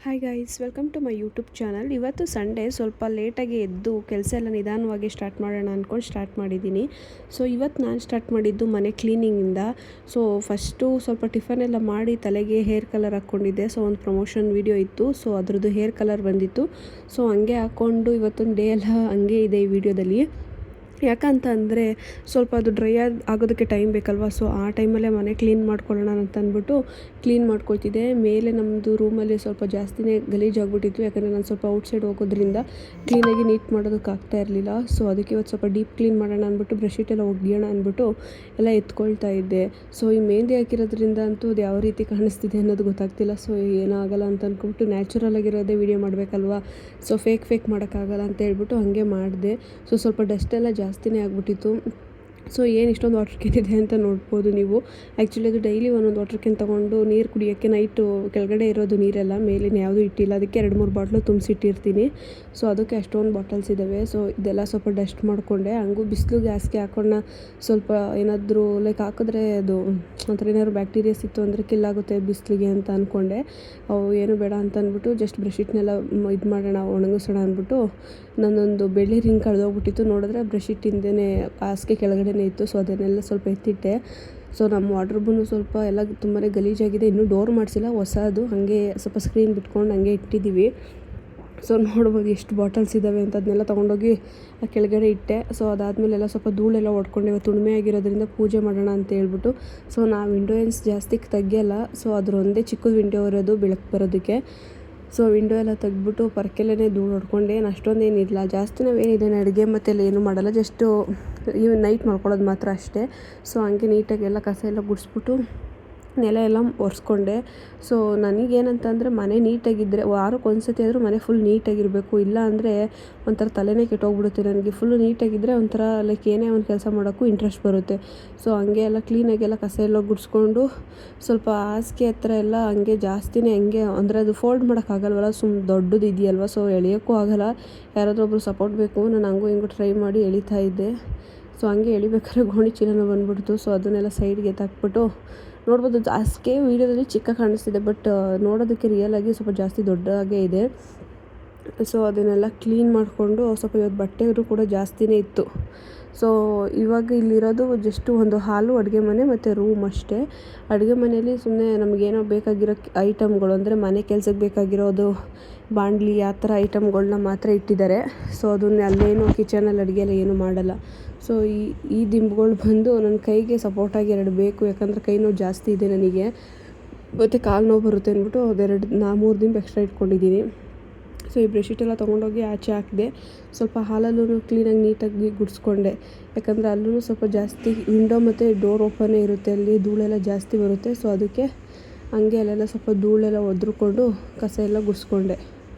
Hi guys, welcome to my YouTube channel. ಇವತ್ತು Sunday ಸ್ವಲ್ಪ ಲೇಟಾಗಿ ಎದ್ದು ಕೆಲಸ ಎಲ್ಲ ನಿಧಾನವಾಗಿ ಸ್ಟಾರ್ಟ್ ಮಾಡೋಣ ಅಂದ್ಕೊಂಡು ಸ್ಟಾರ್ಟ್ ಮಾಡಿದ್ದೀನಿ. ಸೊ ಇವತ್ತು ನಾನು ಸ್ಟಾರ್ಟ್ ಮಾಡಿದ್ದು ಮನೆ ಕ್ಲೀನಿಂಗಿಂದ. ಸೊ ಫಸ್ಟು ಸ್ವಲ್ಪ ಟಿಫನ್ ಎಲ್ಲ ಮಾಡಿ ತಲೆಗೆ ಹೇರ್ ಕಲರ್ ಹಾಕ್ಕೊಂಡಿದ್ದೆ. ಸೊ ಒಂದು ಪ್ರಮೋಷನ್ ವೀಡಿಯೋ ಇತ್ತು, ಸೊ ಅದ್ರದ್ದು ಹೇರ್ ಕಲರ್ ಬಂದಿತ್ತು. ಸೊ ಹಂಗೆ ಹಾಕ್ಕೊಂಡು ಇವತ್ತೊಂದು ಡೇ ಎಲ್ಲ ಹಂಗೆ ಇದೆ ಈ ವಿಡಿಯೋದಲ್ಲಿ. ಯಾಕಂತ ಅಂದರೆ ಸ್ವಲ್ಪ ಅದು ಡ್ರೈ ಆಗೋದಕ್ಕೆ ಟೈಮ್ ಬೇಕಲ್ವ. ಸೊ ಆ ಟೈಮಲ್ಲೇ ಮನೆ ಕ್ಲೀನ್ ಮಾಡ್ಕೊಳ್ಳೋಣ ಅಂತ ಅಂದ್ಬಿಟ್ಟು ಕ್ಲೀನ್ ಮಾಡ್ಕೊಳ್ತಿದ್ದೆ. ಮೇಲೆ ನಮ್ಮದು ರೂಮಲ್ಲಿ ಸ್ವಲ್ಪ ಜಾಸ್ತಿನೇ ಗಲೀಜಾಗ್ಬಿಟ್ಟಿತ್ತು, ಯಾಕಂದರೆ ನಾನು ಸ್ವಲ್ಪ ಔಟ್ಸೈಡ್ ಹೋಗೋದ್ರಿಂದ ಕ್ಲೀನಾಗಿ ನೀಟ್ ಮಾಡೋದಕ್ಕೆ ಆಗ್ತಾ ಇರಲಿಲ್ಲ. ಸೊ ಅದಕ್ಕೆ ಇವತ್ತು ಸ್ವಲ್ಪ ಡೀಪ್ ಕ್ಲೀನ್ ಮಾಡೋಣ ಅಂದ್ಬಿಟ್ಟು ಬ್ರಷೀಟ್ ಎಲ್ಲ ಒಗೆಯೋಣ ಅಂದ್ಬಿಟ್ಟು ಎಲ್ಲ ಎತ್ಕೊಳ್ತಾ ಇದ್ದೆ. ಸೊ ಈ ಮೆಹಂದಿ ಹಾಕಿರೋದ್ರಿಂದ ಅಂತೂ ಅದು ಯಾವ ರೀತಿ ಕಾಣಿಸ್ತಿದೆ ಅನ್ನೋದು ಗೊತ್ತಾಗ್ತಿಲ್ಲ. ಸೊ ಏನಾಗಲ್ಲ ಅಂತ ಅಂದ್ಕೊಂಬಿಟ್ಟು ನ್ಯಾಚುರಲ್ ಆಗಿರೋದೇ ವೀಡಿಯೋ ಮಾಡಬೇಕಲ್ವ. ಸೊ ಫೇಕ್ ಮಾಡೋಕ್ಕಾಗಲ್ಲ ಅಂತ ಹೇಳ್ಬಿಟ್ಟು ಹಾಗೆ ಮಾಡಿದೆ. ಸೊ ಸ್ವಲ್ಪ ಡಸ್ಟ್ ಎಲ್ಲ ಜಾಸ್ತಿನೇ ಆಗಿಬಿಟ್ಟಿತ್ತು. ಸೊ ಏನು ಇಷ್ಟೊಂದು ವಾಟರ್ ಕ್ಯಾನ್ ಇದೆ ಅಂತ ನೋಡ್ಬೋದು ನೀವು. ಆ್ಯಕ್ಚುಲಿ ಅದು ಡೈಲಿ ಒಂದೊಂದು ವಾಟರ್ ಕ್ಯಾನ್ ತೊಗೊಂಡು ನೀರು ಕುಡಿಯೋಕ್ಕೆ ನೈಟು ಕೆಳಗಡೆ ಇರೋದು ನೀರೆಲ್ಲ ಮೇಲಿನ ಯಾವುದೂ ಇಟ್ಟಿಲ್ಲ, ಅದಕ್ಕೆ 2-3 ಬಾಟ್ಲು ತುಂಬಿಸಿಟ್ಟಿರ್ತೀನಿ. ಸೊ ಅದಕ್ಕೆ ಅಷ್ಟೊಂದು ಬಾಟಲ್ಸ್ ಇದ್ದಾವೆ. ಸೊ ಇದೆಲ್ಲ ಸ್ವಲ್ಪ ಡಸ್ಟ್ ಮಾಡಿಕೊಂಡೆ. ಹಂಗೂ ಬಿಸಿಲು ಗ್ಯಾಸ್ಗೆ ಹಾಕೊಂಡು ಸ್ವಲ್ಪ ಏನಾದರೂ ಲೈಕ್ ಹಾಕಿದ್ರೆ ಅದು ಒಂಥರ ಏನಾದ್ರು ಬ್ಯಾಕ್ಟೀರಿಯಾಸ್ ಇತ್ತು ಅಂದರೆ ಕಿಲ್ಲಾಗುತ್ತೆ ಬಿಸಿಲಿಗೆ ಅಂತ ಅಂದ್ಕೊಂಡೆ. ಅವು ಏನು ಬೇಡ ಅಂತ ಅಂದ್ಬಿಟ್ಟು ಜಸ್ಟ್ ಬ್ರಷೀಟ್ನೆಲ್ಲ ಇದು ಮಾಡೋಣ, ಒಣಗಿಸೋಣ ಅಂದ್ಬಿಟ್ಟು ನನ್ನೊಂದು ಬೆಳ್ಳಿ ರಿಂಗ್ ಕಳೆದೋಗ್ಬಿಟ್ಟಿತ್ತು. ನೋಡಿದ್ರೆ ಬ್ರಷೀಟ್ ಹಿಂದೆಯೇ ಹಾಸಿಗೆ ಕೆಳಗಡೆ ಇತ್ತು. ಸೊ ಅದನ್ನೆಲ್ಲ ಸ್ವಲ್ಪ ಎತ್ತಿಟ್ಟೆ. ಸೊ ನಮ್ಮ ವಾರ್ಡ್ರೋಬನ್ನು ಸ್ವಲ್ಪ ಎಲ್ಲ ತುಂಬಾ ಗಲೀಜಾಗಿದೆ. ಇನ್ನೂ ಡೋರ್ ಮಾಡಿಸಿಲ್ಲ, ಹೊಸದು ಹಾಗೆ ಸ್ವಲ್ಪ ಸ್ಕ್ರೀನ್ ಬಿಟ್ಕೊಂಡು ಹಂಗೆ ಇಟ್ಟಿದ್ದೀವಿ. ಸೊ ನೋಡ್ಬೋದು ಎಷ್ಟು ಬಾಟಲ್ಸ್ ಇದ್ದಾವೆ ಅಂತ. ಅದನ್ನೆಲ್ಲ ತೊಗೊಂಡೋಗಿ ಆ ಕೆಳಗಡೆ ಇಟ್ಟೆ. ಸೊ ಅದಾದಮೇಲೆ ಎಲ್ಲ ಸ್ವಲ್ಪ ಧೂಳೆಲ್ಲ ಹೊಡ್ಕೊಂಡು ಇವತ್ತು ಉಣ್ಮೆ ಆಗಿರೋದ್ರಿಂದ ಪೂಜೆ ಮಾಡೋಣ ಅಂತ ಹೇಳ್ಬಿಟ್ಟು. ಸೊ ನಾವು ವಿಂಡೋ ಏನ್ಸ್ ಜಾಸ್ತಿ ತೆಗಿಯಲ್ಲ. ಸೊ ಅದ್ರ ಒಂದೇ ಚಿಕ್ಕದು ವಿಂಡೋ ಇರೋದು ಬೆಳಕು ಬರೋದಕ್ಕೆ. ಸೊ ವಿಂಡೋ ಎಲ್ಲ ತೆಗ್ದುಬಿಟ್ಟು ಪರ್ಕೆಲ್ಲೇ ಧೂಳು ಹೊಡ್ಕೊಂಡು ಏನು ಅಷ್ಟೊಂದೇನಿಲ್ಲ, ಜಾಸ್ತಿ ನಾವೇನಿದೆ ಅಡುಗೆ ಮತ್ತೆಲ್ಲ ಏನೂ ಮಾಡಲ್ಲ, ಜಸ್ಟು ನೈಟ್ ಮಾಡ್ಕೊಳ್ಳೋದು ಮಾತ್ರ ಅಷ್ಟೇ. ಸೊ ಹಂಗೆ ನೀಟಾಗಿ ಎಲ್ಲ ಕಸ ಎಲ್ಲ ಗುಡಿಸ್ಬಿಟ್ಟು ನೆಲ ಎಲ್ಲ ಒರೆಸ್ಕೊಂಡೆ. ಸೊ ನನಗೇನಂತಂದರೆ ಮನೆ ನೀಟಾಗಿದ್ದರೆ ವಾರಕ್ಕೆ ಒಂದು ಸತಿ ಆದರೂ ಮನೆ ಫುಲ್ ನೀಟಾಗಿರಬೇಕು. ಇಲ್ಲ ಅಂದರೆ ಒಂಥರ ತಲೆನೇ ಕೆಟ್ಟೋಗ್ಬಿಡುತ್ತೆ ನನಗೆ. ಫುಲ್ಲು ನೀಟಾಗಿದ್ದರೆ ಒಂಥರ ಲೈಕ್ ಏನೇ ಒಂದು ಕೆಲಸ ಮಾಡೋಕ್ಕೂ ಇಂಟ್ರೆಸ್ಟ್ ಬರುತ್ತೆ. ಸೊ ಹಂಗೆ ಎಲ್ಲ ಕ್ಲೀನಾಗೆಲ್ಲ ಕಸ ಎಲ್ಲ ಗುಡಿಸ್ಕೊಂಡು ಸ್ವಲ್ಪ ಹಾಸಿಗೆ ಹತ್ರ ಎಲ್ಲ ಹಂಗೆ ಜಾಸ್ತಿನೇ ಹಂಗೆ ಅಂದರೆ ಅದು ಫೋಲ್ಡ್ ಮಾಡೋಕ್ಕಾಗಲ್ವಲ್ಲ, ದೊಡ್ಡದು ಇದೆಯಲ್ವ. ಸೊ ಎಳೆಯೋಕ್ಕೂ ಆಗೋಲ್ಲ, ಯಾರಾದರೂ ಒಬ್ಬರು ಸಪೋರ್ಟ್ ಬೇಕು. ನಾನು ಹಂಗೂ ಹಿಂಗೂ ಟ್ರೈ ಮಾಡಿ ಎಳಿತಾ ಇದ್ದೆ. ಸೊ ಹಂಗೆ ಎಳಿಬೇಕಾದ್ರೆ ಗೋಣಿ ಚೀಲನೂ ಬಂದುಬಿಡ್ತು. ಸೊ ಅದನ್ನೆಲ್ಲ ಸೈಡ್ಗೆ ಎತ್ತಾಕ್ಬಿಟ್ಟು ನೋಡ್ಬೋದು. ಹಾಸಿಗೆ ವೀಡಿಯೋದಲ್ಲಿ ಚಿಕ್ಕ ಕಾಣಿಸ್ತಿದೆ, ಬಟ್ ನೋಡೋದಕ್ಕೆ ರಿಯಲಾಗಿ ಸ್ವಲ್ಪ ಜಾಸ್ತಿ ದೊಡ್ಡದಾಗೇ ಇದೆ. ಸೊ ಅದನ್ನೆಲ್ಲ ಕ್ಲೀನ್ ಮಾಡಿಕೊಂಡು ಸ್ವಲ್ಪ ಇವತ್ತು ಬಟ್ಟೆಯವರು ಕೂಡ ಜಾಸ್ತಿನೇ ಇತ್ತು. ಸೊ ಇವಾಗ ಇಲ್ಲಿರೋದು ಜಸ್ಟು ಒಂದು ಹಾಲು, ಅಡುಗೆ ಮನೆ ಮತ್ತು ರೂಮ್ ಅಷ್ಟೇ. ಅಡುಗೆ ಮನೆಯಲ್ಲಿ ಸುಮ್ಮನೆ ನಮಗೇನೋ ಬೇಕಾಗಿರೋ ಐಟಮ್ಗಳು ಅಂದರೆ ಮನೆ ಕೆಲಸಕ್ಕೆ ಬೇಕಾಗಿರೋದು ಬಾಣಲಿ ಆ ಥರ ಐಟಮ್ಗಳನ್ನ ಮಾತ್ರ ಇಟ್ಟಿದ್ದಾರೆ. ಸೊ ಅದನ್ನ ಅಲ್ಲೇನು ಕಿಚನಲ್ಲಿ ಅಡುಗೆ ಎಲ್ಲ ಏನೂ ಮಾಡಲ್ಲ. ಸೊ ಈ ದಿಂಬುಗಳು ಬಂದು ನನ್ನ ಕೈಗೆ ಸಪೋರ್ಟಾಗಿ 2 ಬೇಕು, ಯಾಕಂದರೆ ಕೈ ನೋವು ಜಾಸ್ತಿ ಇದೆ ನನಗೆ, ಮತ್ತು ಕಾಲು ನೋವು ಬರುತ್ತೆ ಅಂದ್ಬಿಟ್ಟು 3 ದಿಂಬು ಎಕ್ಸ್ಟ್ರಾ ಇಟ್ಕೊಂಡಿದ್ದೀನಿ. ಸೊ ಈ ಬ್ರಷೀಟ್ ಎಲ್ಲ ತೊಗೊಂಡೋಗಿ ಆಚೆ ಹಾಕಿದೆ. ಸ್ವಲ್ಪ ಹಾಲಲ್ಲೂ ಕ್ಲೀನಾಗಿ ನೀಟಾಗಿ ಗುಡಿಸ್ಕೊಂಡೆ, ಯಾಕಂದರೆ ಅಲ್ಲೂ ಸ್ವಲ್ಪ ಜಾಸ್ತಿ ವಿಂಡೋ ಮತ್ತು ಡೋರ್ ಓಪನ್ನೇ ಇರುತ್ತೆ, ಅಲ್ಲಿ ಧೂಳೆಲ್ಲ ಜಾಸ್ತಿ ಬರುತ್ತೆ. ಸೊ ಅದಕ್ಕೆ ಹಂಗೆ ಅಲ್ಲೆಲ್ಲ ಸ್ವಲ್ಪ ಧೂಳೆಲ್ಲ ಒದ್ರುಕೊಂಡು ಕಸ ಎಲ್ಲ ಗುಡಿಸ್ಕೊಂಡೆ.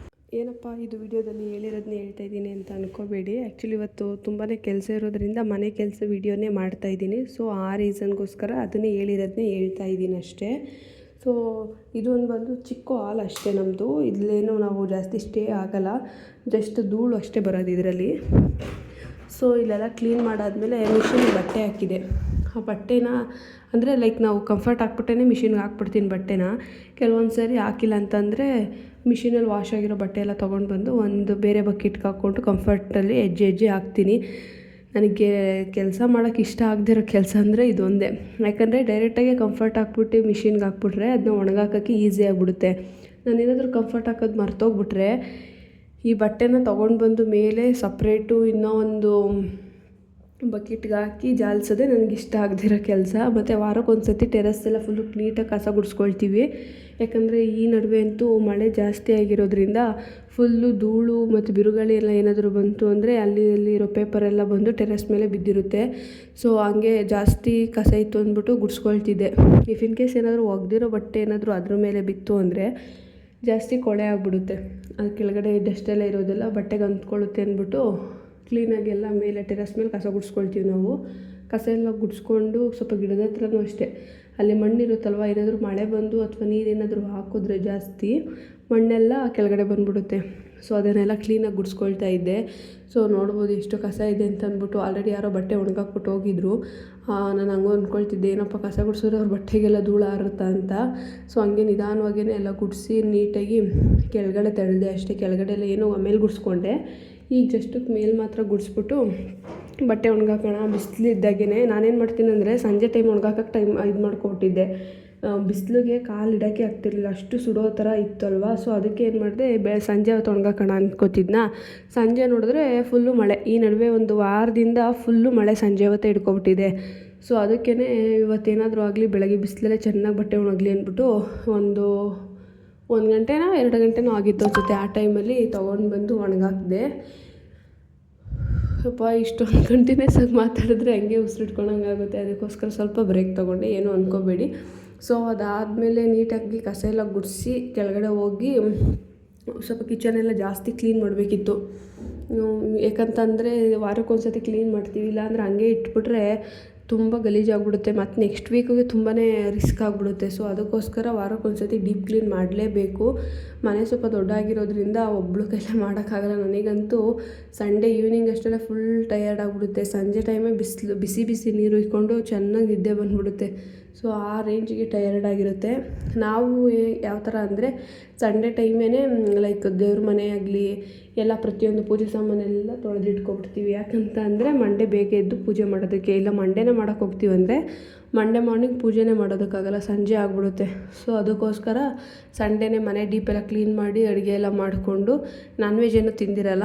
ಏನಪ್ಪ ಇದು ವಿಡಿಯೋದಲ್ಲಿ ಹೇಳಿರೋದನ್ನೇ ಹೇಳ್ತಾ ಇದ್ದೀನಿ ಅಂತ ಅಂದ್ಕೋಬೇಡಿ. ಆ್ಯಕ್ಚುಲಿ ಇವತ್ತು ತುಂಬಾ ಕೆಲಸ ಇರೋದ್ರಿಂದ ಮನೆ ಕೆಲಸ ವೀಡಿಯೋನೇ ಮಾಡ್ತಾಯಿದ್ದೀನಿ. ಸೊ ಆ ರೀಸನ್ಗೋಸ್ಕರ ಅದನ್ನೇ ಹೇಳಿರೋದನ್ನೇ ಹೇಳ್ತಾ ಇದ್ದೀನಿ ಅಷ್ಟೇ. ಸೊ ಇದೊಂದು ಬಂದು ಚಿಕ್ಕ ಹಾಲ್ ಅಷ್ಟೇ ನಮ್ಮದು. ಇಲ್ಲೇನು ನಾವು ಜಾಸ್ತಿ ಸ್ಟೇ ಆಗೋಲ್ಲ, ಜಸ್ಟ್ ಧೂಳು ಅಷ್ಟೇ ಬರೋದು ಇದರಲ್ಲಿ. ಸೊ ಇಲ್ಲೆಲ್ಲ ಕ್ಲೀನ್ ಮಾಡಾದಮೇಲೆ ಮಿಷಿನ್ಗೆ ಬಟ್ಟೆ ಹಾಕಿದೆ. ಆ ಬಟ್ಟೆನ ಅಂದರೆ ಲೈಕ್ ನಾವು ಕಂಫರ್ಟ್ ಹಾಕ್ಬಿಟ್ಟೇ ಮಿಷಿನ್ಗೆ ಹಾಕ್ಬಿಡ್ತೀನಿ ಬಟ್ಟೆನ. ಕೆಲವೊಂದು ಸಾರಿ ಹಾಕಿಲ್ಲ ಅಂತಂದರೆ ಮಿಷಿನಲ್ಲಿ ವಾಶ್ ಆಗಿರೋ ಬಟ್ಟೆ ಎಲ್ಲ ತೊಗೊಂಡು ಬಂದು ಒಂದು ಬೇರೆ ಬಕೆಟ್ಗೆ ಹಾಕ್ಕೊಂಡು ಕಂಫರ್ಟಲ್ಲಿ ಹೆಜ್ಜೆ ಹಾಕ್ತೀನಿ. ನನಗೆ ಕೆಲಸ ಮಾಡೋಕ್ಕೆ ಇಷ್ಟ ಆಗದಿರೋ ಕೆಲಸ ಅಂದರೆ ಇದೊಂದೇ. ಯಾಕಂದರೆ ಡೈರೆಕ್ಟಾಗಿ ಕಂಫರ್ಟ್ ಹಾಕ್ಬಿಟ್ಟು ಮಿಷಿನ್ಗೆ ಹಾಕ್ಬಿಟ್ರೆ ಅದನ್ನ ಒಣಗಾಕೋಕ್ಕೆ ಈಸಿ ಆಗಿಬಿಡುತ್ತೆ. ನಾನೇನಾದರೂ ಕಂಫರ್ಟ್ ಹಾಕೋದು ಮರ್ತೋಗ್ಬಿಟ್ರೆ ಈ ಬಟ್ಟೆನ ತೊಗೊಂಡು ಬಂದು ಮೇಲೆ ಸಪ್ರೇಟು ಇನ್ನೂ ಒಂದು ಬಕೆಟ್ಗೆ ಹಾಕಿ ಜಾಲಿಸೋದೇ ನನಗಿಷ್ಟ ಆಗದಿರೋ ಕೆಲಸ. ಮತ್ತು ವಾರಕ್ಕೊಂದು ಸತಿ ಟೆರೆಸ್ ಎಲ್ಲ ಫುಲ್ಲು ನೀಟಾಗಿ ಕಸ ಗುಡಿಸ್ಕೊಳ್ತೀವಿ. ಯಾಕಂದರೆ ಈ ನಡುವೆ ಅಂತೂ ಮಳೆ ಜಾಸ್ತಿ ಆಗಿರೋದ್ರಿಂದ ಫುಲ್ಲು ಧೂಳು ಮತ್ತು ಬಿರುಗಾಳಿ ಎಲ್ಲ ಏನಾದರೂ ಬಂತು ಅಂದರೆ ಅಲ್ಲಿ ಇರೋ ಪೇಪರೆಲ್ಲ ಬಂದು ಟೆರೆಸ್ ಮೇಲೆ ಬಿದ್ದಿರುತ್ತೆ. ಸೊ ಹಂಗೆ ಜಾಸ್ತಿ ಕಸ ಇತ್ತು ಅಂದ್ಬಿಟ್ಟು ಗುಡಿಸ್ಕೊಳ್ತಿದ್ದೆ. ಇಫ್ ಇನ್ ಕೇಸ್ ಏನಾದರೂ ಒಗೆದಿರೋ ಬಟ್ಟೆ ಏನಾದರೂ ಅದ್ರ ಮೇಲೆ ಬಿತ್ತು ಅಂದರೆ ಜಾಸ್ತಿ ಕೊಳೆ ಆಗಿಬಿಡುತ್ತೆ. ಅದು ಕೆಳಗಡೆ ಡಸ್ಟೆಲ್ಲ ಇರೋದೆಲ್ಲ ಬಟ್ಟೆಗೆ ಅಂದ್ಕೊಳ್ಳುತ್ತೆ ಅಂದ್ಬಿಟ್ಟು ಕ್ಲೀನಾಗಿ ಎಲ್ಲ ಮೇಲೆ ಟೆರೆಸ್ ಮೇಲೆ ಕಸ ಗುಡಿಸ್ಕೊಳ್ತೀವಿ ನಾವು. ಕಸ ಎಲ್ಲ ಗುಡಿಸ್ಕೊಂಡು ಸ್ವಲ್ಪ ಗಿಡದ ಹತ್ರನೂ ಅಷ್ಟೇ, ಅಲ್ಲಿ ಮಣ್ಣಿರುತ್ತಲ್ವ, ಏನಾದರೂ ಮಳೆ ಬಂದು ಅಥವಾ ನೀರೇನಾದರೂ ಹಾಕಿದ್ರೆ ಜಾಸ್ತಿ ಮಣ್ಣೆಲ್ಲ ಕೆಳಗಡೆ ಬಂದುಬಿಡುತ್ತೆ. ಸೊ ಅದನ್ನೆಲ್ಲ ಕ್ಲೀನಾಗಿ ಗುಡಿಸ್ಕೊಳ್ತಾ ಇದ್ದೆ. ಸೊ ನೋಡ್ಬೋದು ಎಷ್ಟು ಕಸ ಇದೆ ಅಂತ ಅಂದ್ಬಿಟ್ಟು. ಆಲ್ರೆಡಿ ಯಾರೋ ಬಟ್ಟೆ ಒಣಗಾಕ್ಬಿಟ್ಟು ಹೋಗಿದ್ರು. ನಾನು ಹಂಗೆ ಅಂದ್ಕೊಳ್ತಿದ್ದೆ, ಏನಪ್ಪ ಕಸ ಗುಡಿಸಿದ್ರೆ ಅವ್ರ ಬಟ್ಟೆಗೆಲ್ಲ ಧೂಳು ಹಾರುತ್ತಾ ಅಂತ. ಸೊ ಹಂಗೆ ನಿಧಾನವಾಗೇ ಎಲ್ಲ ಗುಡಿಸಿ ನೀಟಾಗಿ ಕೆಳಗಡೆ ತಳ್ಳಿದೆ ಅಷ್ಟೇ. ಕೆಳಗಡೆ ಎಲ್ಲ ಏನೋ ಆಮೇಲೆ ಗುಡಿಸ್ಕೊಂಡೆ. ಈಗ ಜಸ್ಟಕ್ಕೆ ಮೇಲೆ ಮಾತ್ರ ಗುಡಿಸ್ಬಿಟ್ಟು ಬಟ್ಟೆ ಒಣಗಾಕೋಣ. ಬಿಸಿಲಿದ್ದಾಗೇ ನಾನೇನು ಮಾಡ್ತೀನಿ ಅಂದರೆ ಸಂಜೆ ಟೈಮ್ ಒಣಗಾಕೋಕ್ಕೆ ಇದು ಮಾಡ್ಕೊಬಿಟ್ಟಿದ್ದೆ. ಬಿಸಿಲಿಗೆ ಕಾಲು ಇಡೋಕ್ಕೆ ಆಗ್ತಿರ್ಲಿಲ್ಲ, ಅಷ್ಟು ಸುಡೋ ಥರ ಇತ್ತಲ್ವ. ಸೊ ಅದಕ್ಕೆ ಏನು ಮಾಡಿದೆ, ಸಂಜೆ ಹೊತ್ತು ಒಣಗಾಕೋಣ ಅಂದ್ಕೋತಿದ್ನ. ಸಂಜೆ ನೋಡಿದ್ರೆ ಫುಲ್ಲು ಮಳೆ. ಈ ನಡುವೆ ಒಂದು ವಾರದಿಂದ ಫುಲ್ಲು ಮಳೆ ಸಂಜೆ ಹೊತ್ತೇ ಹಿಡ್ಕೊಬಿಟ್ಟಿದೆ. ಸೊ ಅದಕ್ಕೇ ಇವತ್ತೇನಾದರೂ ಆಗಲಿ ಬೆಳಗ್ಗೆ ಬಿಸಿಲಲ್ಲೇ ಚೆನ್ನಾಗಿ ಬಟ್ಟೆ ಒಣಗಲಿ ಅಂದ್ಬಿಟ್ಟು ಒಂದು 1 ಗಂಟೆನೋ 2 ಗಂಟೆನೋ ಆಗಿತ್ತು ಅನಿಸುತ್ತೆ. ಆ ಟೈಮಲ್ಲಿ ತೊಗೊಂಡು ಬಂದು ಒಣಗಾಕಿದೆ. ಅಪ್ಪ ಇಷ್ಟೊಂದು ಕಂಟಿನ್ಯೂಸ್ ಆಗಿ ಮಾತಾಡಿದ್ರೆ ಹಂಗೆ ಉಸಿರಿಟ್ಕೊಂಡಂಗಾಗುತ್ತೆ. ಅದಕ್ಕೋಸ್ಕರ ಸ್ವಲ್ಪ ಬ್ರೇಕ್ ತೊಗೊಂಡೆ, ಏನೂ ಅಂದ್ಕೋಬೇಡಿ. ಸೊ ಅದಾದಮೇಲೆ ನೀಟಾಗಿ ಕಸ ಎಲ್ಲ ಗುಡಿಸಿ ಕೆಳಗಡೆ ಹೋಗಿ ಸ್ವಲ್ಪ ಕಿಚನೆಲ್ಲ ಜಾಸ್ತಿ ಕ್ಲೀನ್ ಮಾಡಬೇಕಿತ್ತು. ಯಾಕಂತಂದರೆ ವಾರಕ್ಕೊಂದ್ಸತಿ ಕ್ಲೀನ್ ಮಾಡ್ತೀವಿ, ಇಲ್ಲಾಂದರೆ ಹಂಗೆ ಇಟ್ಬಿಟ್ರೆ ತುಂಬ ಗಲೀಜಾಗ್ಬಿಡುತ್ತೆ. ಮತ್ತು ನೆಕ್ಸ್ಟ್ ವೀಕಿಗೆ ತುಂಬಾ ರಿಸ್ಕ್ ಆಗಿಬಿಡುತ್ತೆ. ಸೊ ಅದಕ್ಕೋಸ್ಕರ ವಾರಕ್ಕೊಂದ್ಸತಿ ಡೀಪ್ ಕ್ಲೀನ್ ಮಾಡಲೇಬೇಕು. ಮನೆ ಸ್ವಲ್ಪ ದೊಡ್ಡ ಆಗಿರೋದ್ರಿಂದ ಒಬ್ಳು ಕೈಲೇ ಮಾಡೋಕ್ಕಾಗಲ್ಲ. ನನಗಂತೂ ಸಂಡೇ ಈವ್ನಿಂಗ್ ಅಷ್ಟೆಲ್ಲ ಫುಲ್ ಟಯರ್ಡ್ ಆಗಿಬಿಡುತ್ತೆ. ಸಂಜೆ ಟೈಮೇ ಬಿಸಿ ಬಿಸಿ ನೀರು ಇಟ್ಕೊಂಡು ಚೆನ್ನಾಗಿ ನಿದ್ದೆ ಬಂದುಬಿಡುತ್ತೆ. ಸೊ ಆ ರೇಂಜಿಗೆ ಟಯರ್ಡ್ ಆಗಿರುತ್ತೆ. ನಾವು ಯಾವ ಥರ ಅಂದರೆ ಸಂಡೇ ಟೈಮೇ ಲೈಕ್ ದೇವ್ರ ಮನೆ ಆಗಲಿ ಎಲ್ಲ ಪ್ರತಿಯೊಂದು ಪೂಜೆ ಸಾಮಾನೆಲ್ಲ ತೊಳೆದಿಟ್ಕೊಬಿಡ್ತೀವಿ. ಯಾಕಂತ ಅಂದರೆ ಮಂಡೇ ಬೇಗ ಎದ್ದು ಪೂಜೆ ಮಾಡೋದಕ್ಕೆ. ಇಲ್ಲ ಮಂಡೇನೇ ಮಾಡೋಕ್ಕೆ ಹೋಗ್ತೀವಂದರೆ ಮಂಡೇ ಮಾರ್ನಿಂಗ್ ಪೂಜೆನೇ ಮಾಡೋದಕ್ಕಾಗಲ್ಲ, ಸಂಜೆ ಆಗಿಬಿಡುತ್ತೆ. ಸೊ ಅದಕ್ಕೋಸ್ಕರ ಸಂಡೇನೇ ಮನೆ ಡೀಪೆಲ್ಲ ಕ್ಲೀನ್ ಮಾಡಿ ಅಡುಗೆ ಎಲ್ಲ ಮಾಡಿಕೊಂಡು ನಾನ್ ವೆಜ್ ಏನೂ ತಿಂದಿರಲ್ಲ.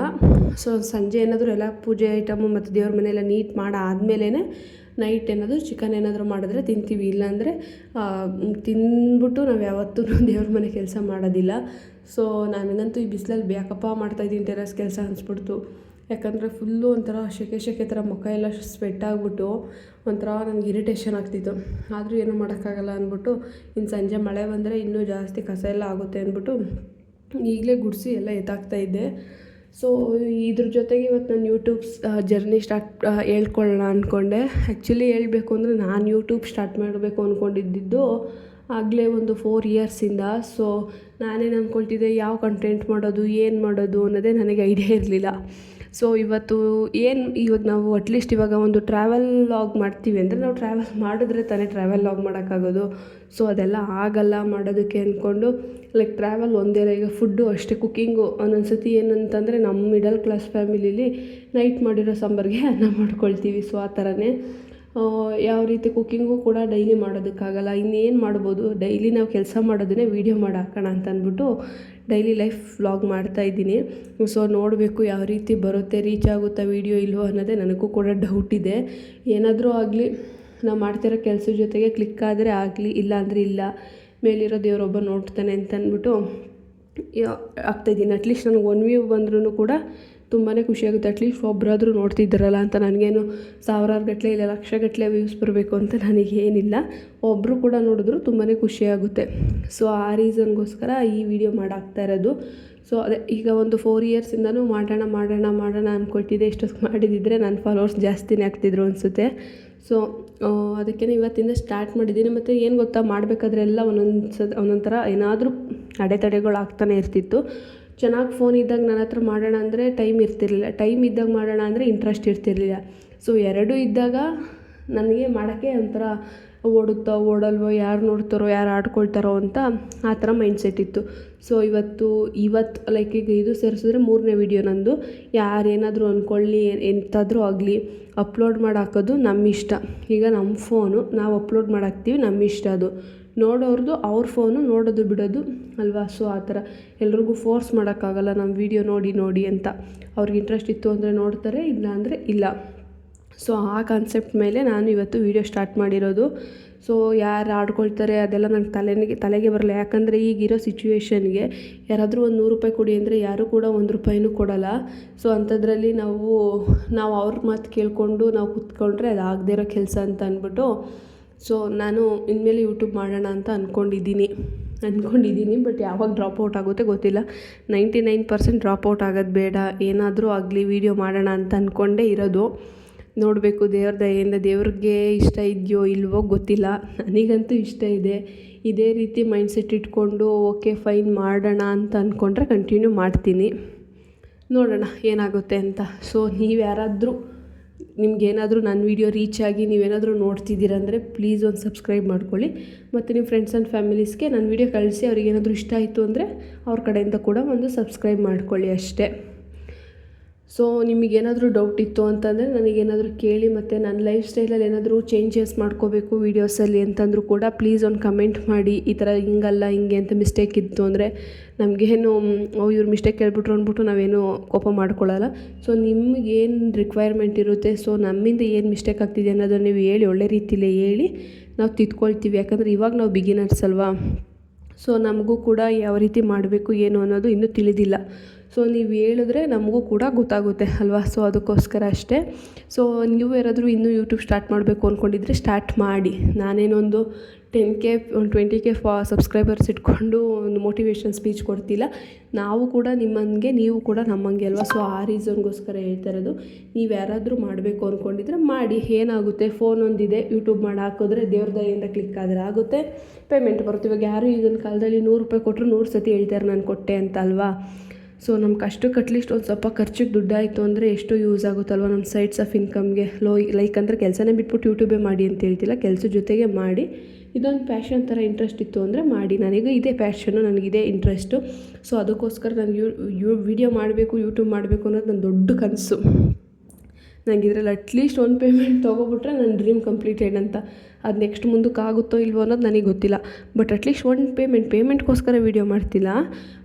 ಸೊ ಸಂಜೆ ಏನಾದರೂ ಎಲ್ಲ ಪೂಜೆ ಐಟಮು ಮತ್ತು ದೇವ್ರ ಮನೆಯೆಲ್ಲ ನೀಟ್ ಮಾಡಾದ್ಮೇಲೆ ನೈಟ್ ಏನಾದರೂ ಚಿಕನ್ ಏನಾದರೂ ಮಾಡಿದ್ರೆ ತಿಂತೀವಿ. ಇಲ್ಲಾಂದರೆ ತಿಂದ್ಬಿಟ್ಟು ನಾವು ಯಾವತ್ತೂ ದೇವ್ರ ಮನೆ ಕೆಲಸ ಮಾಡೋದಿಲ್ಲ. ಸೊ ನನಗಂತೂ ಈ ಬಿಸಿಲಲ್ಲಿ ಯಾಕಪ್ಪ ಮಾಡ್ತಾಯಿದ್ದೀನಿ ಟೆರಸ್ ಕೆಲಸ ಅನಿಸ್ಬಿಡ್ತು. ಯಾಕಂದರೆ ಫುಲ್ಲು ಒಂಥರ ಸೆಕೆ ಥರ ಮುಖ ಎಲ್ಲ ಸ್ವೆಟ್ ಆಗಿಬಿಟ್ಟು ಒಂಥರ ನನಗೆ ಇರಿಟೇಷನ್ ಆಗ್ತಿತ್ತು. ಆದರೂ ಏನೂ ಮಾಡೋಕ್ಕಾಗಲ್ಲ ಅಂದ್ಬಿಟ್ಟು ಇನ್ನು ಸಂಜೆ ಮಳೆ ಬಂದರೆ ಇನ್ನೂ ಜಾಸ್ತಿ ಕಸ ಎಲ್ಲ ಆಗುತ್ತೆ ಅಂದ್ಬಿಟ್ಟು ಈಗಲೇ ಗುಡಿಸಿ ಎಲ್ಲ ಎತ್ತಾಕ್ತಾಯಿದ್ದೆ. ಸೊ ಇದ್ರ ಜೊತೆಗೆ ಇವತ್ತು ನಾನು ಯೂಟ್ಯೂಬ್ ಜರ್ನಿ ಹೇಳ್ಕೊಳ್ಳೋಣ ಅಂದ್ಕೊಂಡೆ. ಆ್ಯಕ್ಚುಲಿ ಹೇಳಬೇಕು ಅಂದರೆ ನಾನು ಯೂಟ್ಯೂಬ್ ಸ್ಟಾರ್ಟ್ ಮಾಡಬೇಕು ಅಂದ್ಕೊಂಡಿದ್ದು ಆಗಲೇ ಒಂದು 4 ಇಯರ್ಸಿಂದ. ಸೊ ನಾನೇನು ಅಂದ್ಕೊಳ್ತಿದ್ದೆ, ಯಾವ ಕಂಟೆಂಟ್ ಮಾಡೋದು, ಏನು ಮಾಡೋದು ಅನ್ನೋದೇ ನನಗೆ ಐಡಿಯಾ ಇರಲಿಲ್ಲ. ಸೊ ಇವಾಗ ನಾವು ಅಟ್ಲೀಸ್ಟ್ ಇವಾಗ ಒಂದು ಟ್ರಾವೆಲ್ ಲಾಗ್ ಮಾಡ್ತೀವಿ ಅಂದರೆ ನಾವು ಟ್ರಾವೆಲ್ ಮಾಡಿದ್ರೆ ತಾನೇ ಟ್ರಾವೆಲ್ ಲಾಗ್ ಮಾಡೋಕ್ಕಾಗೋದು. ಸೊ ಅದೆಲ್ಲ ಆಗಲ್ಲ ಮಾಡೋದಕ್ಕೆ ಅಂದ್ಕೊಂಡು ಲೈಕ್ ಟ್ರಾವೆಲ್ ಒಂದೇ. ಈಗ ಫುಡ್ಡು ಅಷ್ಟೇ, ಕುಕ್ಕಿಂಗು ಒಂದೊಂದು ಸತಿ ಏನಂತಂದರೆ ನಮ್ಮ ಮಿಡಲ್ ಕ್ಲಾಸ್ ಫ್ಯಾಮಿಲೀಲಿ ನೈಟ್ ಮಾಡಿರೋ ಸಾಂಬಾರಿಗೆ ಅನ್ನ ಮಾಡ್ಕೊಳ್ತೀವಿ. ಸೊ ಆ ಥರನೇ ಯಾವ ರೀತಿ ಕುಕ್ಕಿಂಗು ಕೂಡ ಡೈಲಿ ಮಾಡೋದಕ್ಕಾಗಲ್ಲ. ಇನ್ನೇನು ಮಾಡ್ಬೋದು, ಡೈಲಿ ನಾವು ಕೆಲಸ ಮಾಡೋದನ್ನೇ ವೀಡಿಯೋ ಮಾಡಿ ಹಾಕೋಣ ಅಂತ ಅಂದ್ಬಿಟ್ಟು ಡೈಲಿ ಲೈಫ್ ವ್ಲಾಗ್ ಮಾಡ್ತಾಯಿದ್ದೀನಿ. ಸೊ ನೋಡಬೇಕು ಯಾವ ರೀತಿ ಬರುತ್ತೆ, ರೀಚ್ ಆಗುತ್ತಾ ವೀಡಿಯೋ ಇಲ್ವೋ ಅನ್ನೋದೇ ನನಗೂ ಕೂಡ ಡೌಟ್ ಇದೆ. ಏನಾದರೂ ಆಗಲಿ ನಾವು ಮಾಡ್ತಿರೋ ಕೆಲಸದ ಜೊತೆಗೆ ಕ್ಲಿಕ್ ಆದರೆ ಆಗಲಿ, ಇಲ್ಲ ಅಂದರೆ ಇಲ್ಲ, ಮೇಲಿರೋ ದೇವರೊಬ್ಬ ನೋಡ್ತಾನೆ ಅಂತ ಅಂದ್ಬಿಟ್ಟು ಆಗ್ತಾಯಿದ್ದೀನಿ. ಅಟ್ಲೀಸ್ಟ್ ನನಗೆ 1 ವ್ಯೂ ಬಂದ್ರೂ ಕೂಡ ತುಂಬಾ ಖುಷಿಯಾಗುತ್ತೆ. ಅಟ್ಲೀಸ್ಟ್ ಒಬ್ಬರಾದರೂ ನೋಡ್ತಿದ್ದಾರಲ್ಲ ಅಂತ. ನನಗೇನು ಸಾವಿರಾರು ಗಟ್ಟಲೆ ಇಲ್ಲ ಲಕ್ಷಗಟ್ಟಲೆ ವ್ಯೂಸ್ ಬರಬೇಕು ಅಂತ ನನಗೇನಿಲ್ಲ. ಒಬ್ಬರು ಕೂಡ ನೋಡಿದ್ರು ತುಂಬಾ ಖುಷಿಯಾಗುತ್ತೆ. ಸೊ ಆ ರೀಸನ್ಗೋಸ್ಕರ ಈ ವಿಡಿಯೋ ಮಾಡಾಕ್ತಾ ಇರೋದು. ಸೊ ಅದೇ ಈಗ ಒಂದು 4 ಇಯರ್ಸಿಂದನೂ ಮಾಡೋಣ ಅಂದ್ಕೊಳ್ತಿದ್ದೆ. ಇಷ್ಟೊತ್ತು ಮಾಡಿದ್ದಿದ್ರೆ ನನ್ನ ಫಾಲೋವರ್ಸ್ ಜಾಸ್ತಿನೇ ಆಗ್ತಿದ್ರು ಅನಿಸುತ್ತೆ. ಸೊ ಅದಕ್ಕೆ ಇವತ್ತಿಂದ ಸ್ಟಾರ್ಟ್ ಮಾಡಿದ್ದೀನಿ. ಮತ್ತು ಏನು ಗೊತ್ತಾ, ಮಾಡಬೇಕಾದ್ರೆಲ್ಲ ಒಂದೊಂದು ಥರ ಏನಾದರೂ ಅಡೆತಡೆಗಳು ಆಗ್ತಾನೆ ಇರ್ತಿತ್ತು. ಚೆನ್ನಾಗಿ ಫೋನ್ ಇದ್ದಾಗ ನನ್ನ ಹತ್ರ ಮಾಡೋಣ ಅಂದರೆ ಟೈಮ್ ಇರ್ತಿರಲಿಲ್ಲ, ಟೈಮ್ ಇದ್ದಾಗ ಮಾಡೋಣ ಅಂದರೆ ಇಂಟ್ರೆಸ್ಟ್ ಇರ್ತಿರಲಿಲ್ಲ. ಸೊ ಎರಡೂ ಇದ್ದಾಗ ನನಗೆ ಮಾಡೋಕ್ಕೆ ಒಂಥರ ಓಡುತ್ತೋ ಓಡಲ್ವೋ, ಯಾರು ನೋಡ್ತಾರೋ ಯಾರು ಆಡ್ಕೊಳ್ತಾರೋ ಅಂತ ಆ ಥರ ಮೈಂಡ್ಸೆಟ್ ಇತ್ತು. ಸೊ ಇವತ್ತು ಲೈಕ್ ಈಗ ಇದು ಸೇರಿಸಿದ್ರೆ 3ನೇ ವಿಡಿಯೋ ನಂದು. ಯಾರೇನಾದರೂ ಅಂದ್ಕೊಳ್ಳಿ, ಎಂಥಾದರೂ ಆಗಲಿ ಅಪ್ಲೋಡ್ ಮಾಡಿ ಹಾಕೋದು ನಮ್ಮ ಇಷ್ಟ. ಈಗ ನಮ್ಮ ಫೋನು ನಾವು ಅಪ್ಲೋಡ್ ಮಾಡಾಕ್ತೀವಿ, ನಮ್ಮ ಇಷ್ಟ. ಅದು ನೋಡೋರ್ದು ಅವ್ರ ಫೋನು ನೋಡೋದು ಬಿಡೋದು ಅಲ್ವಾ. ಸೊ ಆ ಥರ ಎಲ್ರಿಗೂ ಫೋರ್ಸ್ ಮಾಡೋಕ್ಕಾಗಲ್ಲ ನಮ್ಮ ವೀಡಿಯೋ ನೋಡಿ ಅಂತ. ಅವ್ರಿಗೆ ಇಂಟ್ರೆಸ್ಟ್ ಇತ್ತು ಅಂದರೆ ನೋಡ್ತಾರೆ, ಇಲ್ಲ ಅಂದರೆ ಇಲ್ಲ. ಸೊ ಆ ಕಾನ್ಸೆಪ್ಟ್ ಮೇಲೆ ನಾನು ಇವತ್ತು ವೀಡಿಯೋ ಸ್ಟಾರ್ಟ್ ಮಾಡಿರೋದು. ಸೊ ಯಾರು ಆಡ್ಕೊಳ್ತಾರೆ ಅದೆಲ್ಲ ನಂಗೆ ತಲೆಗೆ ಬರಲ್ಲ. ಯಾಕಂದರೆ ಈಗಿರೋ ಸಿಚುವೇಶನ್ಗೆ ಯಾರಾದರೂ ಒಂದು 100 ರೂಪಾಯಿ ಕೊಡಿ ಅಂದರೆ ಯಾರೂ ಕೂಡ 1 ರೂಪಾಯಿನೂ ಕೊಡೋಲ್ಲ. ಸೊ ಅಂಥದ್ರಲ್ಲಿ ನಾವು ಅವ್ರ ಮಾತು ಕೇಳಿಕೊಂಡು ನಾವು ಕೂತ್ಕೊಂಡ್ರೆ ಅದು ಆಗದೇ ಇರೋ ಕೆಲಸ ಅಂತ ಅಂದ್ಬಿಟ್ಟು ಸೊ ನಾನು ಇನ್ಮೇಲೆ ಯೂಟ್ಯೂಬ್ ಮಾಡೋಣ ಅಂತ ಅಂದ್ಕೊಂಡಿದ್ದೀನಿ. ಬಟ್ ಯಾವಾಗ ಡ್ರಾಪ್ಔಟ್ ಆಗುತ್ತೆ ಗೊತ್ತಿಲ್ಲ. 99% ಡ್ರಾಪ್ಔಟ್ ಆಗೋದು ಬೇಡ, ಏನಾದರೂ ಆಗಲಿ ವೀಡಿಯೋ ಮಾಡೋಣ ಅಂತ ಅಂದ್ಕೊಂಡೇ ಇರೋದು. ನೋಡಬೇಕು ದೇವ್ರ ದಯೆಯಿಂದ ದೇವ್ರಿಗೆ ಇಷ್ಟ ಇದೆಯೋ ಇಲ್ವೋ ಗೊತ್ತಿಲ್ಲ. ನನಗಂತೂ ಇಷ್ಟ ಇದೆ. ಇದೇ ರೀತಿ ಮೈಂಡ್ಸೆಟ್ ಇಟ್ಕೊಂಡು ಓಕೆ ಫೈನ್ ಮಾಡೋಣ ಅಂತ ಅಂದ್ಕೊಂಡ್ರೆ ಕಂಟಿನ್ಯೂ ಮಾಡ್ತೀನಿ. ನೋಡೋಣ ಏನಾಗುತ್ತೆ ಅಂತ. ಸೊ ನೀವು ಯಾರಾದರೂ ನಿಮ್ಗೇನಾದರೂ ನನ್ನ ವೀಡಿಯೋ ರೀಚ್ ಆಗಿ ನೀವೇನಾದರೂ ನೋಡ್ತಿದ್ದೀರಂದರೆ ಪ್ಲೀಸ್ ಒಂದು ಸಬ್ಸ್ಕ್ರೈಬ್ ಮಾಡ್ಕೊಳ್ಳಿ. ಮತ್ತು ನಿಮ್ಮ ಫ್ರೆಂಡ್ಸ್ ಆ್ಯಂಡ್ ಫ್ಯಾಮಿಲೀಸ್ಗೆ ನನ್ನ ವೀಡಿಯೋ ಕಳಿಸಿ ಅವ್ರಿಗೇನಾದರೂ ಇಷ್ಟ ಆಯಿತು ಅಂದರೆ ಅವ್ರ ಕಡೆಯಿಂದ ಕೂಡ ಒಂದು ಸಬ್ಸ್ಕ್ರೈಬ್ ಮಾಡ್ಕೊಳ್ಳಿ ಅಷ್ಟೇ. ಸೊ ನಿಮಗೇನಾದರೂ ಡೌಟ್ ಇತ್ತು ಅಂತಂದರೆ ನನಗೇನಾದರೂ ಕೇಳಿ, ಮತ್ತು ನನ್ನ ಲೈಫ್ ಸ್ಟೈಲಲ್ಲಿ ಏನಾದರೂ ಚೇಂಜಸ್ ಮಾಡ್ಕೋಬೇಕು ವೀಡಿಯೋಸಲ್ಲಿ ಅಂತಂದರೂ ಕೂಡ ಪ್ಲೀಸ್ ಒಂದು ಕಮೆಂಟ್ ಮಾಡಿ. ಈ ಥರ ಹಿಂಗಲ್ಲ ಹಿಂಗೆ ಅಂತ ಮಿಸ್ಟೇಕ್ ಇತ್ತು ಅಂದರೆ ನಮಗೇನು ಇವ್ರು ಮಿಸ್ಟೇಕ್ ಹೇಳ್ಬಿಟ್ರು ಅಂದ್ಬಿಟ್ಟು ನಾವೇನು ಕೋಪ ಮಾಡ್ಕೊಳ್ಳಲ್ಲ. ಸೊ ನಿಮಗೇನು ರಿಕ್ವೈರ್ಮೆಂಟ್ ಇರುತ್ತೆ, ಸೊ ನಮ್ಮಿಂದ ಏನು ಮಿಸ್ಟೇಕ್ ಆಗ್ತಿದೆ ಅನ್ನೋದನ್ನು ನೀವು ಹೇಳಿ, ಒಳ್ಳೆ ರೀತಿಲೇ ಹೇಳಿ ನಾವು ತಿದ್ಕೊಳ್ತೀವಿ. ಯಾಕಂದರೆ ಇವಾಗ ನಾವು ಬಿಗಿನರ್ಸ್ ಅಲ್ವಾ. ಸೊ ನಮಗೂ ಕೂಡ ಯಾವ ರೀತಿ ಮಾಡಬೇಕು ಏನು ಅನ್ನೋದು ಇನ್ನೂ ತಿಳಿದಿಲ್ಲ. ಸೊ ನೀವು ಹೇಳಿದ್ರೆ ನಮಗೂ ಕೂಡ ಗೊತ್ತಾಗುತ್ತೆ ಅಲ್ವಾ. ಸೊ ಅದಕ್ಕೋಸ್ಕರ ಅಷ್ಟೇ. ಸೊ ನೀವು ಯಾರಾದರೂ ಇನ್ನೂ ಯೂಟ್ಯೂಬ್ ಸ್ಟಾರ್ಟ್ ಮಾಡಬೇಕು ಅಂದ್ಕೊಂಡಿದ್ರೆ ಸ್ಟಾರ್ಟ್ ಮಾಡಿ. ನಾನೇನೊಂದು 10K 20K ಸಬ್ಸ್ಕ್ರೈಬರ್ಸ್ ಇಟ್ಕೊಂಡು ಒಂದು ಮೋಟಿವೇಶನ್ ಸ್ಪೀಚ್ ಕೊಡ್ತಿಲ್ಲ. ನಾವು ಕೂಡ ನಿಮ್ಮಂಗೆ, ನೀವು ಕೂಡ ನಮ್ಮಂಗೆ ಅಲ್ವಾ. ಸೊ ಆ ರೀಸನ್ಗೋಸ್ಕರ ಹೇಳ್ತಾ ಇರೋದು. ನೀವು ಯಾರಾದರೂ ಮಾಡಬೇಕು ಅಂದ್ಕೊಂಡಿದ್ರೆ ಮಾಡಿ. ಏನಾಗುತ್ತೆ, ಫೋನ್ ಒಂದಿದೆ, ಯೂಟ್ಯೂಬ್ ಮಾಡಿ ಹಾಕಿದ್ರೆ ದೇವ್ರ ದಯೆಯಿಂದ ಕ್ಲಿಕ್ ಆದರೆ ಆಗುತ್ತೆ, ಪೇಮೆಂಟ್ ಬರುತ್ತೆ. ಇವಾಗ ಯಾರು ಈಗಿನ ಕಾಲದಲ್ಲಿ ₹100 ಕೊಟ್ಟರು 100 ಸತಿ ಹೇಳ್ತಾರೆ ನಾನು ಕೊಟ್ಟೆ ಅಂತ ಅಲ್ವಾ. ಸೊ ನಮ್ಗೆ ಅಷ್ಟಕ್ಕೆ ಅಟ್ಲೀಸ್ಟ್ ಒಂದು ಸ್ವಲ್ಪ ಖರ್ಚಿಗೆ ದುಡ್ಡಾಯಿತು ಅಂದರೆ ಎಷ್ಟು ಯೂಸ್ ಆಗುತ್ತಲ್ವ ನಮ್ಮ ಸೈಡ್ಸ್ ಆಫ್ ಇನ್ಕಮ್ಗೆ. ಲೈಕ್ ಅಂದರೆ ಕೆಲಸನೇ ಬಿಟ್ಬಿಟ್ಟು ಯೂಟ್ಯೂಬೇ ಮಾಡಿ ಅಂತ ಹೇಳ್ತಿಲ್ಲ, ಕೆಲಸದ ಜೊತೆಗೆ ಮಾಡಿ. ಇದೊಂದು ಪ್ಯಾಷನ್ ಥರ ಇಂಟ್ರೆಸ್ಟ್ ಇತ್ತು ಅಂದರೆ ಮಾಡಿ. ನನಗೂ ಇದೇ ಪ್ಯಾಷನ್ನು, ನನಗಿದೇ ಇಂಟ್ರೆಸ್ಟು. ಸೊ ಅದಕ್ಕೋಸ್ಕರ ನನಗೆ ವೀಡಿಯೋ ಮಾಡಬೇಕು, ಯೂಟ್ಯೂಬ್ ಮಾಡಬೇಕು ಅನ್ನೋದು ನನ್ನ ದೊಡ್ಡ ಕನಸು. ನನಗೆ ಇದರಲ್ಲಿ ಅಟ್ಲೀಸ್ಟ್ ಒಂದು ಪೇಮೆಂಟ್ ತೊಗೊಬಿಟ್ರೆ ನನ್ನ ಡ್ರೀಮ್ ಕಂಪ್ಲೀಟೆಡ್ ಅಂತ. ಅದು ನೆಕ್ಸ್ಟ್ ಮುಂದಕ್ಕೆ ಆಗುತ್ತೋ ಇಲ್ವೋ ಅನ್ನೋದು ನನಗೆ ಗೊತ್ತಿಲ್ಲ. ಬಟ್ ಅಟ್ಲೀಸ್ಟ್ ಒಂದು ಪೇಮೆಂಟ್ಗೋಸ್ಕರ ವೀಡಿಯೋ ಮಾಡ್ತಿಲ್ಲ,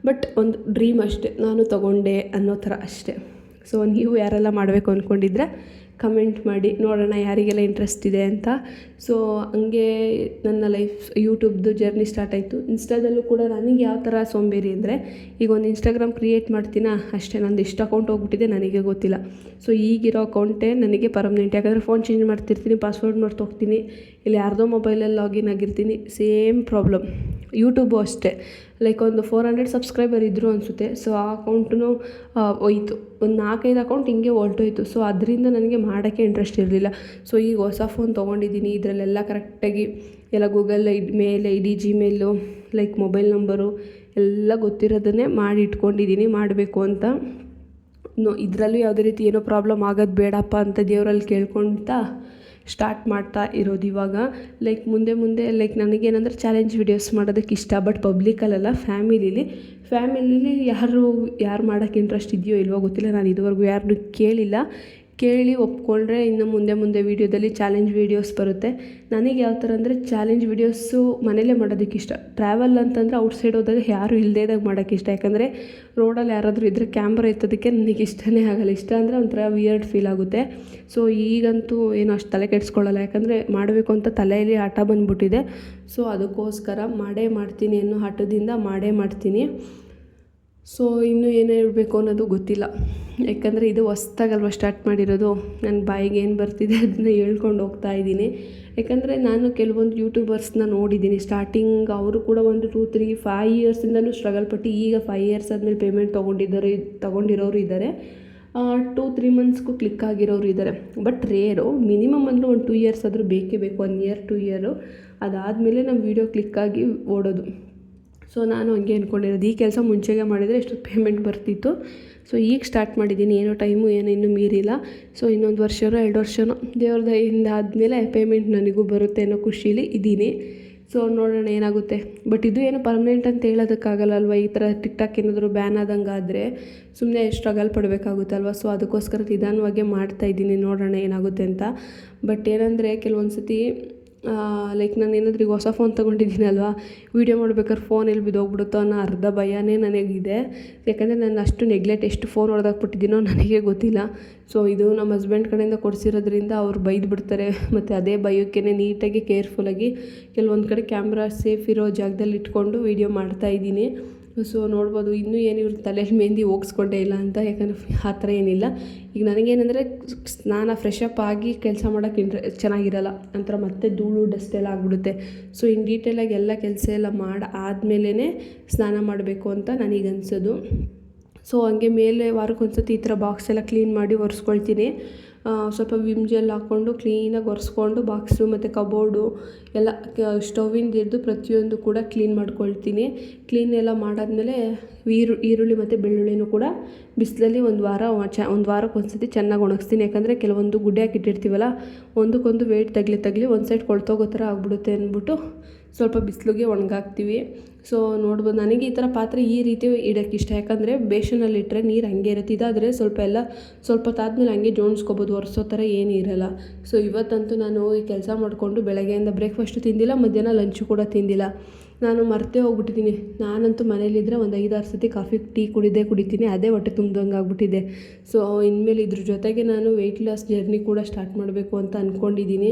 ಬಟ್ ಒಂದು ಡ್ರೀಮ್ ಅಷ್ಟೇ, ನಾನು ತೊಗೊಂಡೆ ಅನ್ನೋ ಥರ ಅಷ್ಟೇ. ಸೊ ನೀವು ಯಾರೆಲ್ಲ ಮಾಡಬೇಕು ಅಂದ್ಕೊಂಡಿದ್ರೆ ಕಮೆಂಟ್ ಮಾಡಿ, ನೋಡೋಣ ಯಾರಿಗೆಲ್ಲ ಇಂಟ್ರೆಸ್ಟ್ ಇದೆ ಅಂತ. ಸೊ ಹಂಗೆ ನನ್ನ ಲೈಫ್ ಯೂಟ್ಯೂಬ್ದು ಜರ್ನಿ ಸ್ಟಾರ್ಟ್ ಆಯಿತು. ಇನ್ಸ್ಟಾದಲ್ಲೂ ಕೂಡ ನನಗೆ ಯಾವ ಥರ ಸೋಂಬೇರಿ ಅಂದರೆ, ಈಗ ಒಂದು ಇನ್ಸ್ಟಾಗ್ರಾಮ್ ಕ್ರಿಯೇಟ್ ಮಾಡ್ತೀನಾ ಅಷ್ಟೇ. ನಂದು ಎಷ್ಟು ಅಕೌಂಟ್ ಹೋಗ್ಬಿಟ್ಟಿದೆ ನನಗೆ ಗೊತ್ತಿಲ್ಲ. ಸೊ ಈಗಿರೋ ಅಕೌಂಟೇ ನನಗೆ ಪರ್ಮನೆಂಟ್. ಯಾಕಂದರೆ ಫೋನ್ ಚೇಂಜ್ ಮಾಡ್ತಿರ್ತೀನಿ, ಪಾಸ್ವರ್ಡ್ ಮರ್ತೋಗ್ತೀನಿ, ಇಲ್ಲಿ ಯಾರ್ದೋ ಮೊಬೈಲಲ್ಲಿ ಲಾಗಿನ್ ಆಗಿರ್ತೀನಿ. ಸೇಮ್ ಪ್ರಾಬ್ಲಮ್ ಯೂಟ್ಯೂಬು ಅಷ್ಟೇ. ಲೈಕ್ ಒಂದು 400 ಸಬ್ಸ್ಕ್ರೈಬರ್ ಇದ್ದರು ಅನಿಸುತ್ತೆ. ಸೊ ಆ ಅಕೌಂಟು ಹೋಯ್ತು, ಒಂದು 4-5 ಅಕೌಂಟ್ ಹಿಂಗೆ ಹೊಲ್ಟೋಯ್ತು. ಸೊ ಅದರಿಂದ ನನಗೆ ಮಾಡೋಕ್ಕೆ ಇಂಟ್ರೆಸ್ಟ್ ಇರಲಿಲ್ಲ. ಸೊ ಈಗ ಹೊಸ ಫೋನ್ ತೊಗೊಂಡಿದ್ದೀನಿ, ಇದರಲ್ಲೆಲ್ಲ ಕರೆಕ್ಟಾಗಿ ಎಲ್ಲ ಗೂಗಲ್ ಮೇಲ್ ID, Gmail, like mobile number ಎಲ್ಲ ಗೊತ್ತಿರೋದನ್ನೇ ಮಾಡಿ ಇಟ್ಕೊಂಡಿದ್ದೀನಿ ಮಾಡಬೇಕು ಅಂತ. ಇದರಲ್ಲೂ ಯಾವುದೇ ರೀತಿ ಏನೋ ಪ್ರಾಬ್ಲಮ್ ಆಗೋದು ಬೇಡಪ್ಪ ಅಂತ ದೇವರಲ್ಲಿ ಕೇಳ್ಕೊಳ್ತಾ ಸ್ಟಾರ್ಟ್ ಮಾಡ್ತಾ ಇರೋದು ಇವಾಗ. ಲೈಕ್ ಮುಂದೆ ಲೈಕ್ ನನಗೇನಂದರೆ ಚಾಲೆಂಜ್ ವೀಡಿಯೋಸ್ ಮಾಡೋದಕ್ಕೆ ಇಷ್ಟ. ಬಟ್ ಪಬ್ಲಿಕಲ್ಲ, ಫ್ಯಾಮಿಲೀಲಿ ಯಾರು ಮಾಡೋಕ್ಕೆ ಇಂಟ್ರೆಸ್ಟ್ ಇದೆಯೋ ಇಲ್ವೋ ಗೊತ್ತಿಲ್ಲ. ನಾನು ಇದುವರೆಗೂ ಯಾರನ್ನೂ ಕೇಳಿ ಒಪ್ಕೊಂಡ್ರೆ ಇನ್ನು ಮುಂದೆ ವೀಡಿಯೋದಲ್ಲಿ ಚಾಲೆಂಜ್ ವೀಡಿಯೋಸ್ ಬರುತ್ತೆ. ನನಗೆ ಯಾವ ಥರ ಅಂದರೆ ಚಾಲೆಂಜ್ ವೀಡಿಯೋಸು ಮನೇಲೇ ಮಾಡೋದಕ್ಕೆ ಇಷ್ಟ. ಟ್ರಾವೆಲ್ ಅಂತಂದರೆ ಔಟ್ಸೈಡ್ ಹೋದಾಗ ಯಾರೂ ಇಲ್ಲದೇ ಇದ್ದಾಗ ಮಾಡೋಕ್ಕೆ ಇಷ್ಟ. ಯಾಕಂದರೆ ರೋಡಲ್ಲಿ ಯಾರಾದರೂ ಇದ್ದರೆ ಕ್ಯಾಮ್ರಾ ಎತ್ತೋದಕ್ಕೆ ನನಗೆ ಇಷ್ಟನೇ ಆಗಲ್ಲ. ಇಷ್ಟ ಅಂದರೆ ಒಂಥರ ವಿಯರ್ಡ್ ಫೀಲ್ ಆಗುತ್ತೆ. ಸೊ ಈಗಂತೂ ಏನು ಅಷ್ಟು ತಲೆ ಕೆಡಿಸ್ಕೊಳ್ಳಲ್ಲ, ಯಾಕಂದರೆ ಮಾಡಬೇಕು ಅಂತ ತಲೆಯಲ್ಲಿ ಹಠ ಬಂದುಬಿಟ್ಟಿದೆ. ಸೊ ಅದಕ್ಕೋಸ್ಕರ ಮಾಡೇ ಮಾಡ್ತೀನಿ ಅನ್ನೋ ಹಠದಿಂದ ಮಾಡೇ ಮಾಡ್ತೀನಿ. ಸೊ ಇನ್ನೂ ಏನು ಹೇಳಬೇಕು ಅನ್ನೋದು ಗೊತ್ತಿಲ್ಲ. ಯಾಕಂದರೆ ಇದು ಹೊಸ್ದಾಗಲ್ವ ಸ್ಟಾರ್ಟ್ ಮಾಡಿರೋದು. ನನ್ನ ಬಾಯಿಗೆ ಏನು ಬರ್ತಿದೆ ಅದನ್ನ ಹೇಳ್ಕೊಂಡು ಹೋಗ್ತಾ ಇದ್ದೀನಿ. ಯಾಕಂದರೆ ನಾನು ಕೆಲವೊಂದು ಯೂಟ್ಯೂಬರ್ಸ್ನ ನೋಡಿದ್ದೀನಿ. ಸ್ಟಾರ್ಟಿಂಗ್ ಅವರು ಕೂಡ ಒಂದು 2-3-5 ಇಯರ್ಸಿಂದನೂ ಸ್ಟ್ರಗಲ್ ಪಟ್ಟು ಈಗ 5 ಇಯರ್ಸ್ ಆದಮೇಲೆ ಪೇಮೆಂಟ್ ತೊಗೊಂಡಿರೋರು ಇದ್ದಾರೆ. 2-3 ಮಂತ್ಸ್ಗೂ ಕ್ಲಿಕ್ ಆಗಿರೋರು ಇದ್ದಾರೆ. ಬಟ್ ರೇರು, ಮಿನಿಮಮ್ ಅಂದರೆ ಒಂದು 2 ಇಯರ್ಸ್ ಆದರೂ ಬೇಕೇ ಬೇಕು. 1 ಇಯರ್ 2 ಇಯರು ಅದಾದಮೇಲೆ ನಮ್ಮ ವೀಡಿಯೋ ಕ್ಲಿಕ್ಕಾಗಿ ಓಡೋದು. ಸೊ ನಾನು ಹಂಗೆ ಅಂದ್ಕೊಂಡಿರೋದು. ಈ ಕೆಲಸ ಮುಂಚೆಗೆ ಮಾಡಿದರೆ ಎಷ್ಟೊತ್ತು ಪೇಮೆಂಟ್ ಬರ್ತಿತ್ತು. ಸೊ ಈಗ ಸ್ಟಾರ್ಟ್ ಮಾಡಿದ್ದೀನಿ. ಏನೋ ಟೈಮು ಇನ್ನೂ ಮೀರಿಲ್ಲ. ಸೊ ಇನ್ನೊಂದು ವರ್ಷನೋ 2 ವರ್ಷನೋ ದೇವ್ರ ದಯೆಯಿಂದ ಆದಮೇಲೆ ಪೇಮೆಂಟ್ ನನಗೂ ಬರುತ್ತೆ ಅನ್ನೋ ಖುಷೀಲಿ ಇದ್ದೀನಿ. ಸೊ ನೋಡೋಣ ಏನಾಗುತ್ತೆ. ಬಟ್ ಇದು ಏನು ಪರ್ಮನೆಂಟ್ ಅಂತ ಹೇಳೋದಕ್ಕಾಗಲ್ಲ ಅಲ್ವ. ಈ ಥರ ಟಿಕ್ಟಾಕ್ ಏನಾದರೂ ಬ್ಯಾನ್ ಆದಂಗೆ ಆದರೆ ಸುಮ್ಮನೆ ಸ್ಟ್ರಗಲ್ ಪಡಬೇಕಾಗುತ್ತಲ್ವ. ಸೊ ಅದಕ್ಕೋಸ್ಕರ ನಿಧಾನವಾಗೇ ಮಾಡ್ತಾಯಿದ್ದೀನಿ, ನೋಡೋಣ ಏನಾಗುತ್ತೆ ಅಂತ. ಬಟ್ ಏನಂದರೆ ಕೆಲವೊಂದು ಸತಿ ಲೈಕ್ ನಾನು ಏನಾದರೂ ಈಗ ಹೊಸ ಫೋನ್ ತೊಗೊಂಡಿದ್ದೀನಲ್ವ, ವೀಡಿಯೋ ಮಾಡ್ಬೇಕಾದ್ರೆ ಫೋನ್ ಎಲ್ಲಿ ಬಿದ್ದೋಗ್ಬಿಡುತ್ತೋ ಅನ್ನೋ ಅರ್ಧ ಭಯನೇ ನನಗಿದೆ. ಯಾಕಂದರೆ ನಾನು ಅಷ್ಟು ನೆಗ್ಲೆಕ್ಟ್ ಎಷ್ಟು ಫೋನ್ ಹೊಡೆದಾಕ್ಬಿಟ್ಟಿದ್ದೀನೋ ನನಗೆ ಗೊತ್ತಿಲ್ಲ. ಸೊ ಇದು ನಮ್ಮ ಹಸ್ಬೆಂಡ್ ಕಡೆಯಿಂದ ಕೊಡಿಸಿರೋದ್ರಿಂದ ಅವ್ರು ಬೈದು ಬಿಡ್ತಾರೆ. ಮತ್ತು ಅದೇ ಭಯಕ್ಕೇ ನೀಟಾಗಿ ಕೇರ್ಫುಲ್ಲಾಗಿ ಕೆಲವೊಂದು ಕಡೆ ಕ್ಯಾಮ್ರಾ ಸೇಫ್ ಇರೋ ಜಾಗದಲ್ಲಿ ಇಟ್ಕೊಂಡು ವೀಡಿಯೋ ಮಾಡ್ತಾಯಿದ್ದೀನಿ. ಸೊ ನೋಡ್ಬೋದು ಇನ್ನೂ ಏನು ಇವ್ರ ತಲೆಯಲ್ಲಿ ಮೆಹಂದಿ ಹೋಗಿಸ್ಕೊಂಡೇ ಇಲ್ಲ ಅಂತ. ಯಾಕಂದರೆ ಆ ಥರ ಏನಿಲ್ಲ. ಈಗ ನನಗೇನೆಂದರೆ ಸ್ನಾನ ಫ್ರೆಶ್ ಅಪ್ ಆಗಿ ಕೆಲಸ ಮಾಡೋಕ್ಕೆ ಚೆನ್ನಾಗಿರಲ್ಲ. ಒಂಥರ ಮತ್ತೆ ಧೂಳು ಡಸ್ಟ್ ಎಲ್ಲ ಆಗಿಬಿಡುತ್ತೆ. ಸೊ ಇನ್ನು ಡೀಟೇಲಾಗಿ ಎಲ್ಲ ಕೆಲಸ ಎಲ್ಲ ಆದಮೇಲೆ ಸ್ನಾನ ಮಾಡಬೇಕು ಅಂತ ನನಗೆ ಅನಿಸೋದು. ಸೊ ಹಂಗೆ ಮೇಲೆ ವಾರಕ್ಕೊಂದ್ಸತಿ ಈ ಥರ ಬಾಕ್ಸ್ ಎಲ್ಲ ಕ್ಲೀನ್ ಮಾಡಿ ಒರೆಸ್ಕೊಳ್ತೀನಿ. ಸ್ವಲ್ಪ ವಿಮ್ ಜೆಲ್ ಹಾಕ್ಕೊಂಡು ಕ್ಲೀನಾಗಿ ಒರೆಸ್ಕೊಂಡು ಬಾಕ್ಸು ಮತ್ತು ಕಬೋರ್ಡು ಎಲ್ಲ ಸ್ಟವ್ವಿಂದ ಹಿಡ್ದು ಪ್ರತಿಯೊಂದು ಕೂಡ ಕ್ಲೀನ್ ಮಾಡ್ಕೊಳ್ತೀನಿ. ಕ್ಲೀನ್ ಎಲ್ಲ ಮಾಡಾದಮೇಲೆ ಈರುಳ್ಳಿ ಮತ್ತು ಬೆಳ್ಳುಳ್ಳಿನೂ ಕೂಡ ಬಿಸಿಲಲ್ಲಿ ಒಂದು ವಾರಕ್ಕೊಂದ್ಸತಿ ಚೆನ್ನಾಗಿ ಒಣಗಿಸ್ತೀನಿ. ಯಾಕಂದರೆ ಕೆಲವೊಂದು ಗುಡ್ಡೆ ಹಾಕಿಟ್ಟಿರ್ತೀವಲ್ಲ, ಒಂದಕ್ಕೊಂದು ವೇಟ್ ತಗಲಿ ಒಂದು ಸೈಡ್ ಕೊಳ್ತೋಗೋ ಥರ ಆಗ್ಬಿಡುತ್ತೆ ಅಂದ್ಬಿಟ್ಟು ಸ್ವಲ್ಪ ಬಿಸಿಲಿಗೆ ಒಣಗಾಕ್ತೀವಿ. ಸೊ ನೋಡ್ಬೋದು, ನನಗೆ ಈ ಥರ ಪಾತ್ರೆ ಈ ರೀತಿ ಇಡೋಕ್ಕೆ ಇಷ್ಟ. ಯಾಕಂದರೆ ಬೇಷನಲ್ಲಿಟ್ಟರೆ ನೀರು ಹಂಗೆ ಇರುತ್ತೆ. ಇದಾದರೆ ಸ್ವಲ್ಪ ಹೊತ್ತಾದ್ಮೇಲೆ ಹಂಗೆ ಜೋಡಿಸ್ಕೊಬೋದು, ಒರೆಸೋ ಥರ ಏನೂ ಇರೋಲ್ಲ. ಸೊ ಇವತ್ತಂತೂ ನಾನು ಈ ಕೆಲಸ ಮಾಡಿಕೊಂಡು ಬೆಳಗ್ಗೆಯಿಂದ ಬ್ರೇಕ್ಫಾಸ್ಟು ತಿಂದಿಲ್ಲ, ಮಧ್ಯಾಹ್ನ ಲಂಚು ಕೂಡ ತಿಂದಿಲ್ಲ. ನಾನು ಮರ್ತೇ ಹೋಗ್ಬಿಟ್ಟಿದ್ದೀನಿ. ನಾನಂತೂ ಮನೇಲಿದ್ದರೆ ಒಂದು 5-6 ಸತಿ ಕಾಫಿ ಟೀ ಕುಡಿತೀನಿ, ಅದೇ ಹೊಟ್ಟೆ ತುಂಬ್ದಂಗೆ ಆಗ್ಬಿಟ್ಟಿದೆ. ಸೊ ಇನ್ಮೇಲೆ ಇದ್ರ ಜೊತೆಗೆ ನಾನು ವೆಯ್ಟ್ ಲಾಸ್ ಜರ್ನಿ ಕೂಡ ಸ್ಟಾರ್ಟ್ ಮಾಡಬೇಕು ಅಂತ ಅಂದ್ಕೊಂಡಿದ್ದೀನಿ.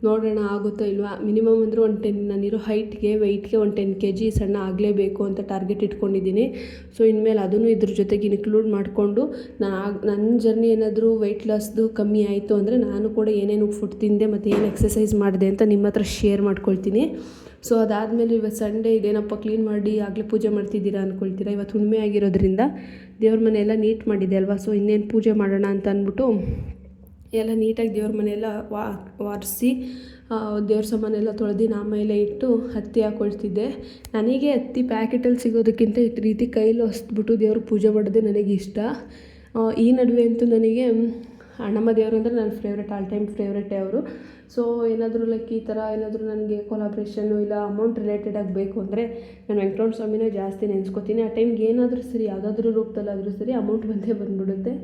ನೋಡೋಣ ಆಗುತ್ತೋ ಇಲ್ವಾ. ಮಿನಿಮಮ್ ಅಂದರೆ ನಾನಿರೋ ವೆಯ್ಟ್ಗೆ ಒಂದು 10 kg ಸಣ್ಣ ಆಗಲೇಬೇಕು ಅಂತ ಟಾರ್ಗೆಟ್ ಇಟ್ಕೊಂಡಿದ್ದೀನಿ. ಸೊ ಇನ್ಮೇಲೆ ಅದನ್ನು ಇದ್ರ ಜೊತೆಗೆ ಇನ್ಕ್ಲೂಡ್ ಮಾಡಿಕೊಂಡು ನನ್ನ ಜರ್ನಿ ಏನಾದರೂ ವೆಯ್ಟ್ ಲಾಸ್ದು ಕಮ್ಮಿ ಆಯಿತು ಅಂದರೆ ನಾನು ಕೂಡ ಏನೇನು ಫುಡ್ ತಿಂದೆ ಮತ್ತು ಏನು ಎಕ್ಸಸೈಸ್ ಮಾಡಿದೆ ಅಂತ ನಿಮ್ಮ ಹತ್ರ ಶೇರ್ ಮಾಡ್ಕೊಳ್ತೀನಿ. ಸೊ ಅದಾದಮೇಲೆ ಇವತ್ತು ಸಂಡೇ ಇದೇನಪ್ಪ ಕ್ಲೀನ್ ಮಾಡಿ ಆಗಲೇ ಪೂಜೆ ಮಾಡ್ತಿದ್ದೀರಾ ಅಂದ್ಕೊಳ್ತೀರಾ. ಇವತ್ತು ಹುಣ್ಣಿಮೆ ಆಗಿರೋದ್ರಿಂದ ದೇವ್ರ ಮನೆ ಎಲ್ಲ ನೀಟ್ ಮಾಡಿದೆ ಅಲ್ವಾ. ಸೊ ಇನ್ನೇನು ಪೂಜೆ ಮಾಡೋಣ ಅಂತ ಅಂದ್ಬಿಟ್ಟು ಎಲ್ಲ ನೀಟಾಗಿ ದೇವ್ರ ಮನೆಯೆಲ್ಲ ಒರೆಸಿ ದೇವ್ರ ಸಾಮಾನೆಲ್ಲ ತೊಳೆದು ಆಮೇಲೆ ಇಟ್ಟು ಹತ್ತಿ ಹಾಕ್ಕೊಳ್ತಿದ್ದೆ. ನನಗೆ ಹತ್ತಿ ಪ್ಯಾಕೆಟಲ್ಲಿ ಸಿಗೋದಕ್ಕಿಂತ ಈ ರೀತಿ ಕೈಲಿ ಹೊಸ್ಬಿಟ್ಟು ದೇವ್ರ ಪೂಜೆ ಮಾಡೋದೇ ನನಗೆ ಇಷ್ಟ. ಈ ನಡುವೆ ಅಂತೂ ನನಗೆ ಅಣ್ಣಮ್ಮ ದೇವರು ಅಂದರೆ ನನ್ನ ಫೇವ್ರೆಟ್, ಆಲ್ ಟೈಮ್ ಫೇವ್ರೆಟೇ ಅವರು. ಸೊ ಏನಾದರೂ ಈ ಥರ ಏನಾದರೂ ನನಗೆ ಕೊಲಾಬ್ರೇಷನ್ನು ಇಲ್ಲ ಅಮೌಂಟ್ ರಿಲೇಟೆಡ್ ಆಗಬೇಕು ಅಂದರೆ ನಾನು ವೆಂಕಟರಮಣ ಸ್ವಾಮಿನೇ ಜಾಸ್ತಿ ನೆನೆಸ್ಕೊತೀನಿ. ಆ ಟೈಮ್ಗೆ ಏನಾದರೂ ಸರಿ, ಯಾವುದಾದ್ರೂ ರೂಪದಲ್ಲಾದರೂ ಸರಿ ಅಮೌಂಟ್ ಬಂದುಬಿಡುತ್ತೆ.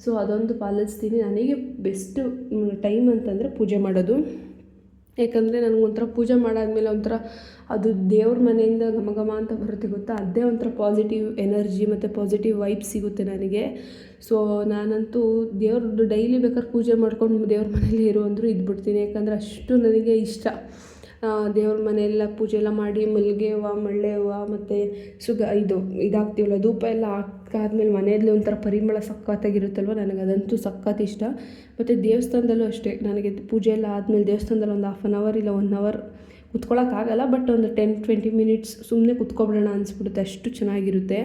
ಸೊ ಅದೊಂದು ಪಾಲಿಸ್ತೀನಿ. ನನಗೆ ಬೆಸ್ಟು ಟೈಮ್ ಅಂತಂದರೆ ಪೂಜೆ ಮಾಡೋದು. ಯಾಕಂದರೆ ನನಗೊಂಥರ ಪೂಜೆ ಮಾಡಾದ್ಮೇಲೆ ಒಂಥರ ಅದು ದೇವ್ರ ಮನೆಯಿಂದ ಘಮ ಅಂತ ಬರುತ್ತೆ ಗೊತ್ತಾ, ಅದೇ ಒಂಥರ ಪಾಸಿಟಿವ್ ಎನರ್ಜಿ ಮತ್ತು ಪಾಸಿಟಿವ್ ವೈಬ್ ಸಿಗುತ್ತೆ ನನಗೆ. ಸೊ ನಾನಂತೂ ದೇವ್ರದ್ದು ಡೈಲಿ ಬೇಕಾದ್ರೆ ಪೂಜೆ ಮಾಡ್ಕೊಂಡು ದೇವ್ರ ಮನೇಲಿ ಇರು ಅಂದರೂ ಇದ್ಬಿಡ್ತೀನಿ. ಯಾಕಂದರೆ ಅಷ್ಟು ನನಗೆ ಇಷ್ಟ ದೇವ್ರ ಮನೆಯೆಲ್ಲ ಪೂಜೆ ಎಲ್ಲ ಮಾಡಿ ಮಲ್ಲಿಗೆ ಹೂವು, ಮಳ್ಳೆ ಹೂವು ಮತ್ತು ಇದಾಗ್ತೀವಲ್ಲ ಧೂಪ ಎಲ್ಲ ಹಾಕಾದ್ಮೇಲೆ ಮನೆಯಲ್ಲಿ ಒಂಥರ ಪರಿಮಳ ಸಖತ್ತಾಗಿರುತ್ತಲ್ವ, ನನಗೆ ಅದಂತೂ ಸಖತ್ ಇಷ್ಟ. ಮತ್ತು ದೇವಸ್ಥಾನದಲ್ಲೂ ಅಷ್ಟೇ, ನನಗೆ ಪೂಜೆ ಎಲ್ಲ ಆದಮೇಲೆ ದೇವಸ್ಥಾನದಲ್ಲಿ ಒಂದು 1/2 hour ಇಲ್ಲ 1 hour ಕುತ್ಕೊಳ್ಳೋಕ್ಕಾಗಲ್ಲ, ಬಟ್ ಒಂದು 10-20 minutes ಸುಮ್ಮನೆ ಕುತ್ಕೊಬಿಡೋಣ ಅನಿಸ್ಬಿಡುತ್ತೆ, ಅಷ್ಟು ಚೆನ್ನಾಗಿರುತ್ತೆ.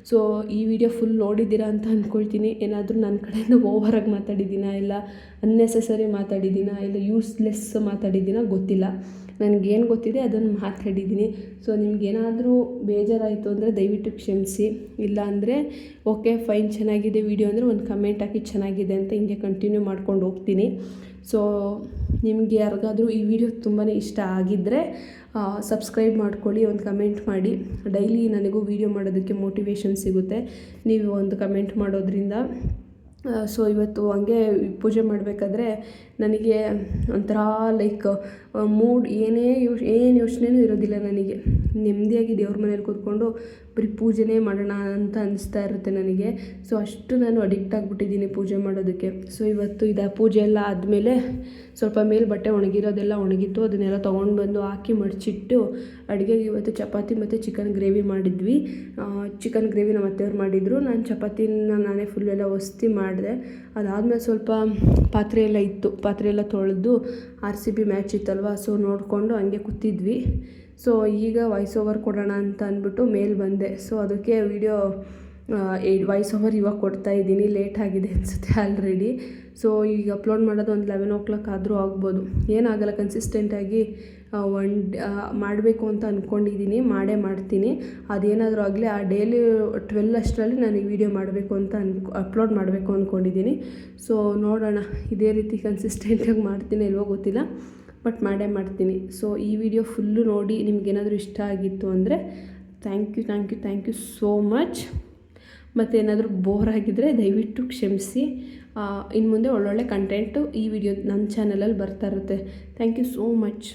ಸೊ ಈ ವಿಡಿಯೋ ಫುಲ್ ನೋಡಿದ್ದೀರಾ ಅಂತ ಅಂದ್ಕೊಳ್ತೀನಿ. ಏನಾದರೂ ನನ್ನ ಕಡೆಯಿಂದ ಓವರಾಗಿ ಮಾತಾಡಿದ್ದೀನಾ, ಇಲ್ಲ ಅನ್ನೆಸೆಸರಿ ಮಾತಾಡಿದ್ದೀನಾ, ಇಲ್ಲ ಯೂಸ್ಲೆಸ್ ಮಾತಾಡಿದ್ದೀನಾ ಗೊತ್ತಿಲ್ಲ. ನನಗೇನು ಗೊತ್ತಿದೆ ಅದನ್ನು ಮಾತಾಡಿದ್ದೀನಿ. ಸೊ ನಿಮಗೇನಾದರೂ ಬೇಜಾರಾಯಿತು ಅಂದರೆ ದಯವಿಟ್ಟು ಕ್ಷಮಿಸಿ. ಇಲ್ಲ ಅಂದರೆ ಓಕೆ ಫೈನ್, ಚೆನ್ನಾಗಿದೆ ವಿಡಿಯೋ ಅಂದರೆ ಒಂದು ಕಮೆಂಟ್ ಹಾಕಿ ಚೆನ್ನಾಗಿದೆ ಅಂತ ಹಿಂಗೆ ಕಂಟಿನ್ಯೂ ಮಾಡ್ಕೊಂಡು ಹೋಗ್ತೀನಿ. ಸೊ ನಿಮಗೆ ಯಾರಿಗಾದರೂ ಈ ವಿಡಿಯೋ ತುಂಬಾ ಇಷ್ಟ ಆಗಿದ್ದರೆ ಸಬ್ಸ್ಕ್ರೈಬ್ ಮಾಡ್ಕೊಳ್ಳಿ, ಒಂದು ಕಮೆಂಟ್ ಮಾಡಿ. ಡೈಲಿ ನನಗೂ ವಿಡಿಯೋ ಮಾಡೋದಕ್ಕೆ ಮೋಟಿವೇಶನ್ ಸಿಗುತ್ತೆ ನೀವು ಒಂದು ಕಮೆಂಟ್ ಮಾಡೋದ್ರಿಂದ. ಸೊ ಇವತ್ತು ಹಂಗೆ ಪೂಜೆ ಮಾಡಬೇಕಾದ್ರೆ ನನಗೆ ಒಂಥರ ಮೂಡ್ ಏನು ಯೋಚನೆನೂ ಇರೋದಿಲ್ಲ. ನನಗೆ ನೆಮ್ಮದಿಯಾಗಿ ದೇವ್ರ ಮನೇಲಿ ಕೂತ್ಕೊಂಡು ಬರೀ ಪೂಜೆನೇ ಮಾಡೋಣ ಅಂತ ಅನಿಸ್ತಾ ಇರುತ್ತೆ ನನಗೆ. ಸೊ ಅಷ್ಟು ನಾನು ಅಡಿಕ್ಟ್ ಆಗಿಬಿಟ್ಟಿದ್ದೀನಿ ಪೂಜೆ ಮಾಡೋದಕ್ಕೆ. ಸೊ ಇವತ್ತು ಪೂಜೆ ಎಲ್ಲ ಆದಮೇಲೆ ಸ್ವಲ್ಪ ಮೇಲೆ ಬಟ್ಟೆ ಒಣಗಿರೋದೆಲ್ಲ ಒಣಗಿತ್ತು, ಅದನ್ನೆಲ್ಲ ತೊಗೊಂಡು ಬಂದು ಹಾಕಿ ಮಡಚಿಟ್ಟು ಅಡುಗೆಗೆ ಇವತ್ತು ಚಪಾತಿ ಮತ್ತು ಚಿಕನ್ ಗ್ರೇವಿ ಮಾಡಿದ್ವಿ. ಚಿಕನ್ ಗ್ರೇವಿ ನಮ್ಮ ಅತ್ತೆಯವ್ರು ಮಾಡಿದರು, ನಾನು ಚಪಾತಿನ ನಾನೇ ಫುಲ್ಲೆಲ್ಲ ಒಸ್ತಿ ಮಾಡಿದೆ. ಅದಾದಮೇಲೆ ಸ್ವಲ್ಪ ಪಾತ್ರೆ ಎಲ್ಲ ತೊಳೆದು RCB ಮ್ಯಾಚ್ ಇತ್ತಲ್ವ, ಸೊ ನೋಡಿಕೊಂಡು ಹಂಗೆ ಕೂತಿದ್ವಿ. ಸೊ ಈಗ ವಾಯ್ಸ್ ಓವರ್ ಕೊಡೋಣ ಅಂತ ಅಂದ್ಬಿಟ್ಟು ಮೇಲೆ ಬಂದೆ. ಸೊ ಅದಕ್ಕೆ ವಿಡಿಯೋ ವಾಯ್ಸ್ ಓವರ್ ಇವಾಗ ಕೊಡ್ತಾಯಿದ್ದೀನಿ, ಲೇಟ್ ಆಗಿದೆ ಅನಿಸುತ್ತೆ ಆಲ್ರೆಡಿ. ಸೊ ಈಗ ಅಪ್ಲೋಡ್ ಮಾಡೋದು ಒಂದು 11 o'clock ಆದರೂ ಆಗ್ಬೋದು, ಏನಾಗಲ್ಲ. ಕನ್ಸಿಸ್ಟೆಂಟಾಗಿ ಮಾಡಬೇಕು ಅಂತ ಅಂದ್ಕೊಂಡಿದ್ದೀನಿ, ಮಾಡ್ತೀನಿ. ಅದೇನಾದರೂ ಆಗಲಿ ಆ ಡೈಲಿ 12 ಅಷ್ಟರಲ್ಲಿ ನಾನು ಈ ವಿಡಿಯೋ ಮಾಡಬೇಕು ಅಂತ ಅಪ್ಲೋಡ್ ಮಾಡಬೇಕು ಅಂದ್ಕೊಂಡಿದ್ದೀನಿ. ಸೊ ನೋಡೋಣ, ಇದೇ ರೀತಿ ಕನ್ಸಿಸ್ಟೆಂಟಾಗಿ ಮಾಡ್ತೀನಿ ಇಲ್ವೋ ಗೊತ್ತಿಲ್ಲ, ಬಟ್ ಮಾಡ್ತೀನಿ. ಸೊ ಈ ವಿಡಿಯೋ ಫುಲ್ಲು ನೋಡಿ ನಿಮಗೇನಾದರೂ ಇಷ್ಟ ಆಗಿತ್ತು ಅಂದರೆ ಥ್ಯಾಂಕ್ ಯು ಸೋ ಮಚ್. ಮತ್ತು ಏನಾದರೂ ಬೋರ್ ಆಗಿದ್ದರೆ ದಯವಿಟ್ಟು ಕ್ಷಮಿಸಿ. ಇನ್ನು ಮುಂದೆ ಒಳ್ಳೊಳ್ಳೆ ಕಂಟೆಂಟು ಈ ವಿಡಿಯೋ ನನ್ನ ಚಾನಲಲ್ಲಿ ಬರ್ತಾ ಇರುತ್ತೆ. Thank you so much.